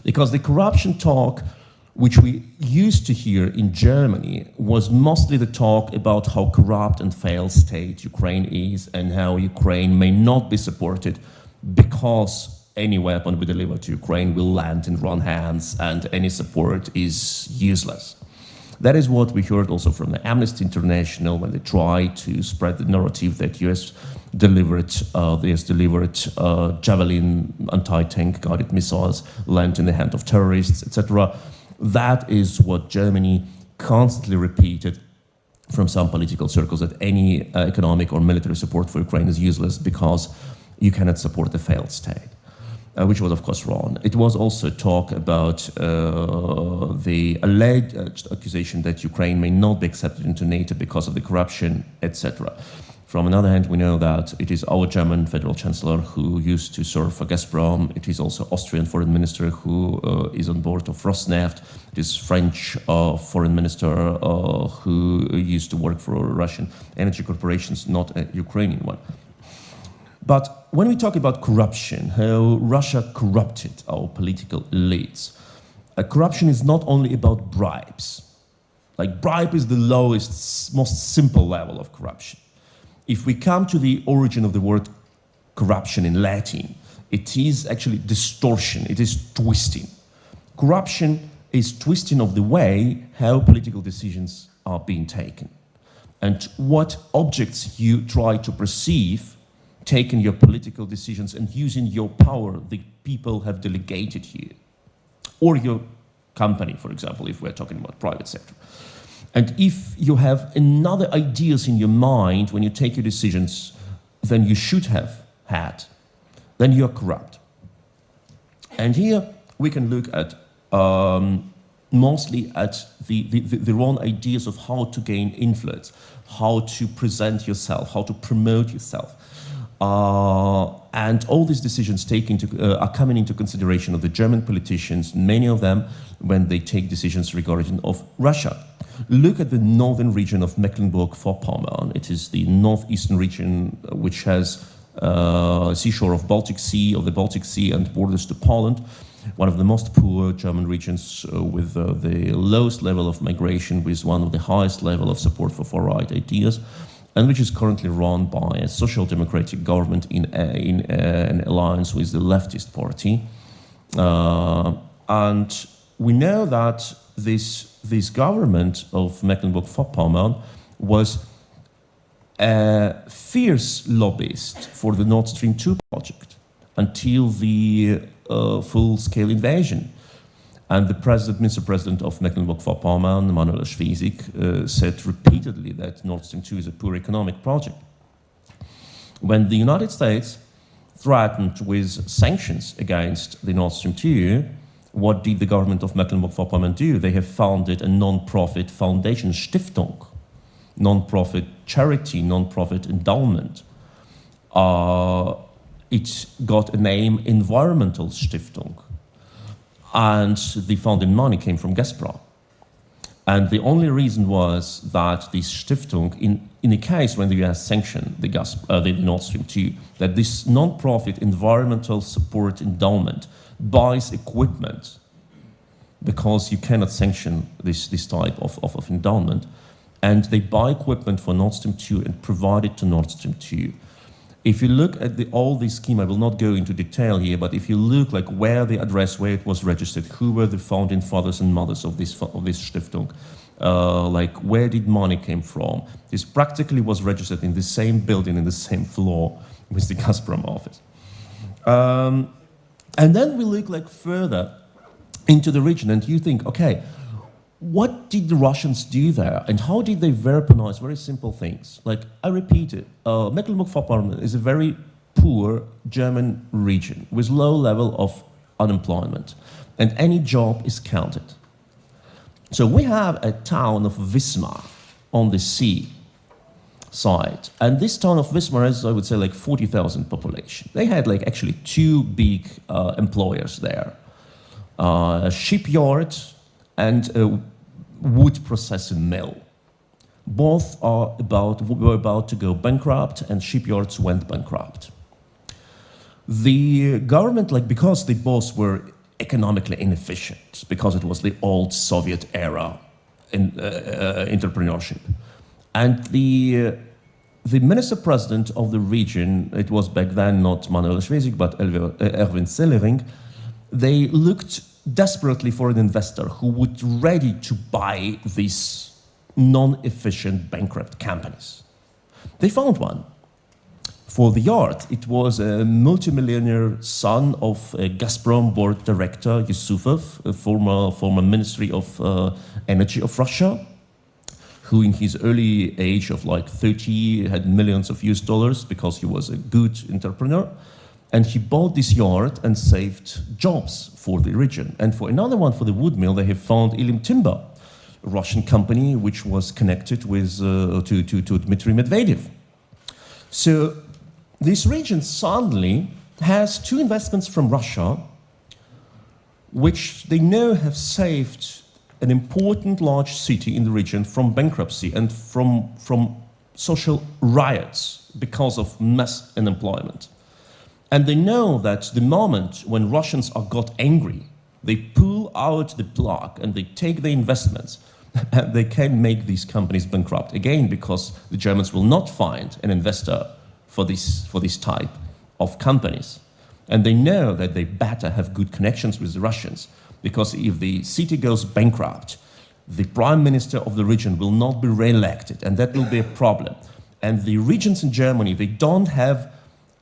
Because the corruption talk which we used to hear in Germany was mostly the talk about how corrupt and failed state Ukraine is and how Ukraine may not be supported because any weapon we deliver to Ukraine will land in wrong hands and any support is useless. That is what we heard also from the Amnesty International when they tried to spread the narrative that US delivered Javelin anti-tank guided missiles land in the hand of terrorists, etc. That is what Germany constantly repeated from some political circles, that any economic or military support for Ukraine is useless because you cannot support the failed state. Which was, of course, wrong. It was also talk about the alleged accusation that Ukraine may not be accepted into NATO because of the corruption, etc. From another hand, we know that it is our German federal chancellor who used to serve for Gazprom. It is also Austrian foreign minister who is on board of Rosneft. It is French foreign minister who used to work for Russian energy corporations, not a Ukrainian one. But when we talk about corruption, how Russia corrupted our political elites, corruption is not only about bribes. Like, bribe is the lowest, most simple level of corruption. If we come to the origin of the word corruption in Latin, it is actually distortion, it is twisting. Corruption is twisting of the way how political decisions are being taken and what objects you try to perceive taking your political decisions and using your power the people have delegated you, or your company, for example, if we're talking about private sector. And if you have another ideas in your mind when you take your decisions than you should have had, then you're corrupt. And here we can look at mostly at the wrong ideas of how to gain influence, how to present yourself, how to promote yourself. And all these decisions are coming into consideration of the German politicians, many of them, when they take decisions regarding of Russia. Look at the northern region of Mecklenburg-Vorpommern. It is the northeastern region which has seashore of the Baltic Sea and borders to Poland. One of the most poor German regions with the lowest level of migration, with one of the highest level of support for far-right ideas, and which is currently run by a social democratic government in an alliance with the leftist party. And we know that this government of Mecklenburg-Vorpommern was a fierce lobbyist for the Nord Stream 2 project until the full-scale invasion. And the Mr. President of Mecklenburg-Vorpommern, Manuel Schwesig, said repeatedly that Nord Stream 2 is a poor economic project. When the United States threatened with sanctions against the Nord Stream 2, what did the government of Mecklenburg-Vorpommern do? They have founded a non-profit foundation, Stiftung, non-profit charity, non-profit endowment. It got a name, Environmental Stiftung. And the founding money came from Gazprom. And the only reason was that this Stiftung, in a case when the US sanctioned the Nord Stream 2, that this non-profit environmental support endowment buys equipment, because you cannot sanction this type of endowment, and they buy equipment for Nord Stream 2 and provide it to Nord Stream 2. If you look at all this scheme, I will not go into detail here, but if you look like where the address, where it was registered, who were the founding fathers and mothers of this Stiftung, like where did money came from, this practically was registered in the same building, in the same floor with the Gazprom office. And then we look like further into the region and you think, okay, what did the Russians do there, and how did they weaponize very simple things? Like, I repeat it, Mecklenburg-Vorpommern is a very poor German region with low level of unemployment, and any job is counted. So we have a town of Wismar on the sea side, and this town of Wismar has, I would say, like 40,000 population. They had like actually two big employers there, a shipyard and a wood processing mill. Both were about to go bankrupt, and shipyards went bankrupt. The government, like, because they both were economically inefficient because it was the old Soviet era in entrepreneurship. And the minister-president of the region, it was back then not Manuel Schwesig, but Erwin Sellering, they looked desperately for an investor who would ready to buy these non-efficient bankrupt companies. They found one. For the yard, it was a multimillionaire son of a Gazprom board director, Yusupov, a former Ministry of Energy of Russia, who in his early age of like 30 had millions of US dollars because he was a good entrepreneur. And he bought this yard and saved jobs for the region. And for another one, for the wood mill, they have found Ilim Timber, a Russian company which was connected with to Dmitry Medvedev. So this region suddenly has two investments from Russia, which they know have saved an important large city in the region from bankruptcy and from social riots because of mass unemployment. And they know that the moment when Russians got angry, they pull out the plug and they take the investments, and they can make these companies bankrupt again because the Germans will not find an investor for this type of companies. And they know that they better have good connections with the Russians, because if the city goes bankrupt, the prime minister of the region will not be re-elected, and that will be a problem. And the regions in Germany, they don't have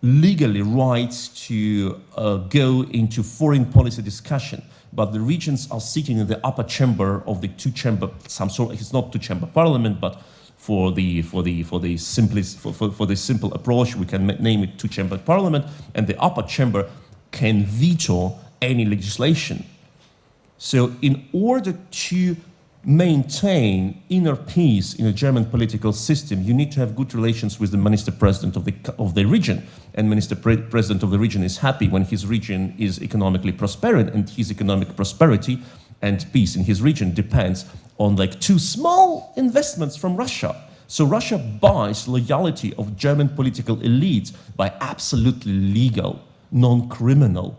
legally rights to go into foreign policy discussion, but the regions are sitting in the upper chamber of the two-chamber, it's not two-chamber parliament, but for the simple approach, we can name it two-chamber parliament, and the upper chamber can veto any legislation. So in order to maintain inner peace in a German political system, you need to have good relations with the minister-president of the region. And minister-president of the region is happy when his region is economically prosperous, and his economic prosperity and peace in his region depends on like two small investments from Russia. So Russia buys loyalty of German political elites by absolutely legal, non-criminal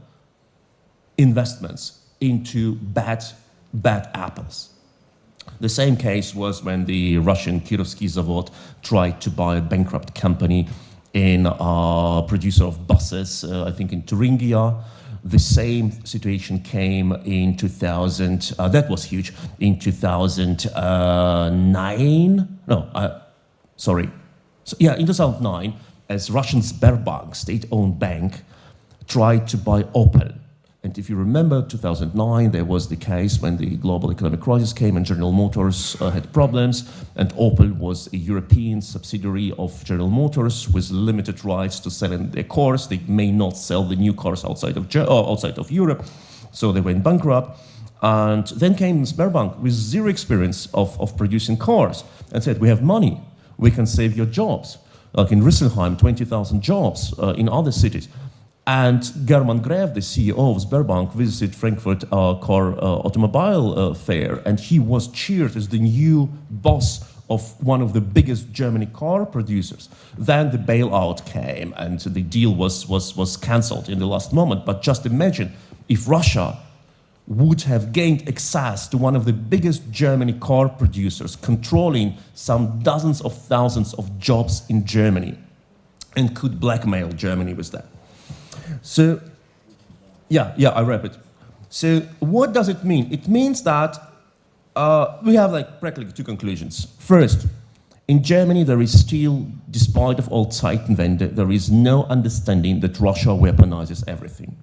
investments into bad apples. The same case was when the Russian Kirovsky Zavod tried to buy a bankrupt company in a producer of buses, I think in Thuringia. The same situation came in 2000, that was huge, in 2009, in 2009, as Russian Sberbank, state-owned bank, tried to buy Opel. And if you remember, 2009, there was the case when the global economic crisis came and General Motors had problems, and Opel was a European subsidiary of General Motors with limited rights to sell in their cars. They may not sell the new cars outside of Europe, so they went bankrupt. And then came Sberbank with zero experience of producing cars and said, we have money, we can save your jobs. Like in Rüsselsheim, 20,000 jobs in other cities. And German Gref, the CEO of Sberbank, visited Frankfurt automobile fair, and he was cheered as the new boss of one of the biggest German car producers. Then the bailout came, and the deal was cancelled in the last moment. But just imagine if Russia would have gained access to one of the biggest German car producers, controlling some dozens of thousands of jobs in Germany, and could blackmail Germany with that. So, I wrap it. So what does it mean? It means that we have like practically two conclusions. First, in Germany there is still, despite of all Zeitenwende, there is no understanding that Russia weaponizes everything.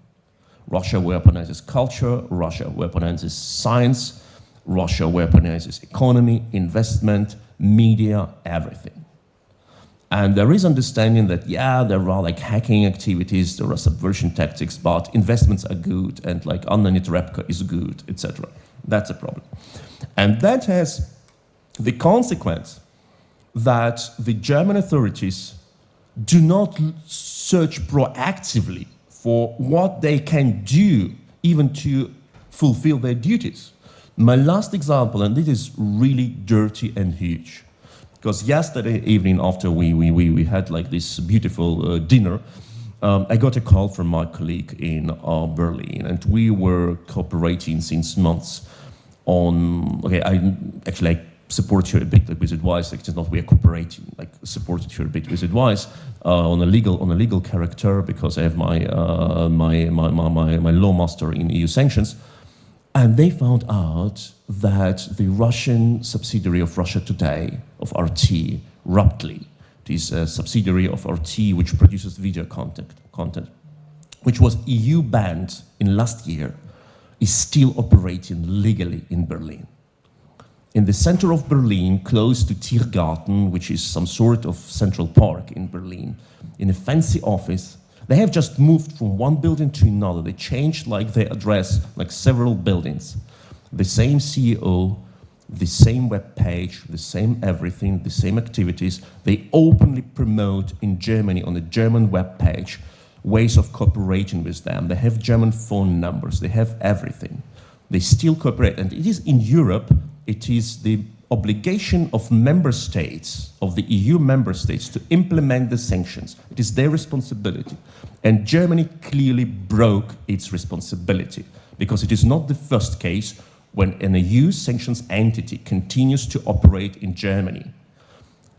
Russia weaponizes culture, Russia weaponizes science, Russia weaponizes economy, investment, media, everything. And there is understanding that, there are like hacking activities, there are subversion tactics, but investments are good, and like Anna Netrebko is good, etc. That's a problem. And that has the consequence that the German authorities do not search proactively for what they can do even to fulfill their duties. My last example, and this is really dirty and huge. Because yesterday evening, after we had like this beautiful dinner, I got a call from my colleague in Berlin, and we were cooperating since months on, okay, I support you a bit with advice, like it's not we are cooperating, like supported you a bit with advice on a legal character, because I have my law master in EU sanctions, and they found out that the Russian subsidiary of Russia Today, of RT, Ruptly, is a subsidiary of RT which produces video content, which was EU banned in last year, is still operating legally in Berlin. In the center of Berlin, close to Tiergarten, which is some sort of central park in Berlin, in a fancy office, they have just moved from one building to another. They changed like their address, like several buildings. The same CEO, the same web page, the same everything, the same activities. They openly promote in Germany, on a German web page, ways of cooperating with them. They have German phone numbers, they have everything. They still cooperate, and it is in Europe, it is the obligation of member states, of the EU member states, to implement the sanctions. It is their responsibility. And Germany clearly broke its responsibility, because it is not the first case when an EU sanctions entity continues to operate in Germany.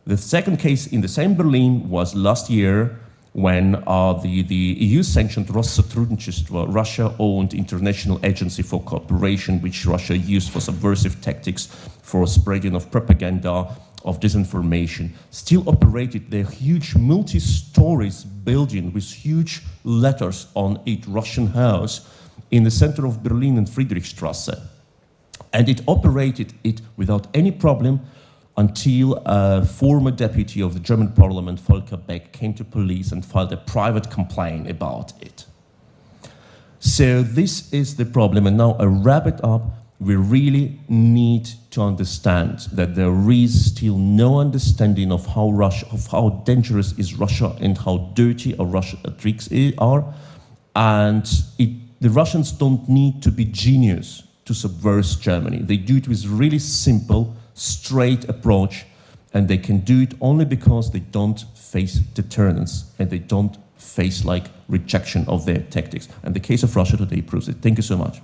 The second case in the same Berlin was last year, when the EU sanctioned Россотрудничество, Russia-owned international agency for cooperation, which Russia used for subversive tactics, for spreading of propaganda, of disinformation, still operated their huge multi-story building with huge letters on it, Russian house, in the center of Berlin in Friedrichstrasse. And it operated it without any problem until a former deputy of the German parliament, Volker Beck, came to police and filed a private complaint about it. So this is the problem. And now I wrap it up. We really need to understand that there is still no understanding of how dangerous is Russia and how dirty our Russian tricks are. And the Russians don't need to be genius to subvert Germany. They do it with really simple, straight approach, and they can do it only because they don't face deterrence and they don't face like rejection of their tactics. And the case of Russia Today proves it. Thank you so much.